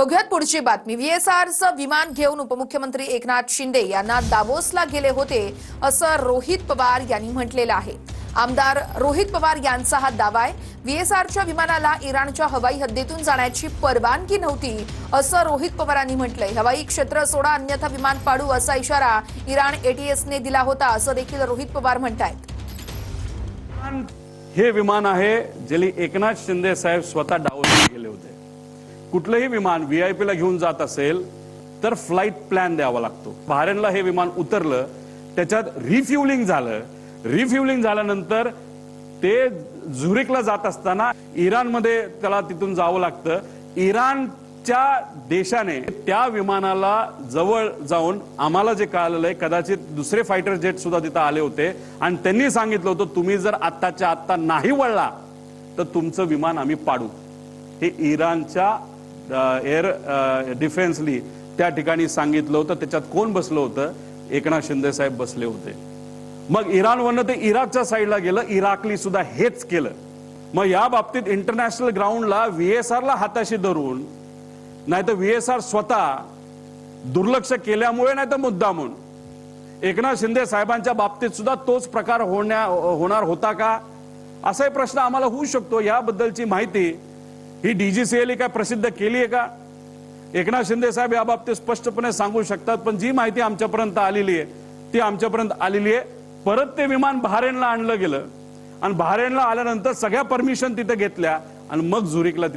बघूयात पुढची बातमी। VSRचं विमान घेऊन उपमुख्यमंत्री एकनाथ शिंदे यांना दावोसला गेले होते असं रोहित पवार यांनी म्हटलेलं आहे। आमदार रोहित पवार यांचा हा दावा आहे। VSRच्या विमानाला इराणच्या हवाई हद्दीतून जाण्याची परवानगी नव्हती असं रोहित पवारांनी म्हटलंय। हवाई क्षेत्र सोडा अन्यथा विमान पाडू असा इशारा इराण ATSने दिला होता असं देखील रोहित पवार म्हणतायत। हे विमान आहे जे एकनाथ शिंदे साहेब स्वतः दावोसला गेले होते। कुठलंही विमान VIP ला घेऊन जात असेल तर फ्लाइट प्लॅन द्यावा लागतो। बहरीनला हे विमान उतरलं, त्याच्यात रिफ्युलिंग झाल्यानंतर ते झुरिकला जात असताना इराणमध्ये त्याला तिथून जावं लागतं। इराणच्या देशाने त्या विमानाला जवळ जाऊन आम्हाला जे कळालेलं आहे, कदाचित दुसरे फायटर जेट सुद्धा तिथे आले होते आणि त्यांनी सांगितलं होतं तुम्ही जर आत्ताच्या आत्ता नाही वळला तर तुमचं विमान आम्ही पाडू। हे इराणच्या एअर डिफेन्सली त्या ठिकाणी सांगितलं होतं। त्याच्यात कोण बसलं होतं? एकनाथ शिंदे साहेब बसले होते। मग इराणवरनं ते इराकच्या साईडला गेलं, इराकली सुद्धा हेच केलं। मग या बाबतीत इंटरनॅशनल ग्राउंडला VSRला हाताशी धरून, नाही तर VSR स्वतः दुर्लक्ष केल्यामुळे, नाही तर मुद्दामून एकनाथ शिंदे साहेबांच्या बाबतीत सुद्धा तोच प्रकार होणार होता का, असाही प्रश्न आम्हाला होऊ शकतो। याबद्दलची माहिती ही DGCA काय प्रसिद्ध केली आहे का? एकनाथ शिंदे साहेब या बाबतीत स्पष्टपणे सांगू शकतात, पण जी माहिती आमच्यापर्यंत आलेली आहे ती आमच्यापर्यंत आलेली आहे। परत ते विमान बहरीनला आणलं गेलं आणि बहरीनला आल्यानंतर सगळ्या परमिशन तिथे घेतल्या आणि मग झुरिकला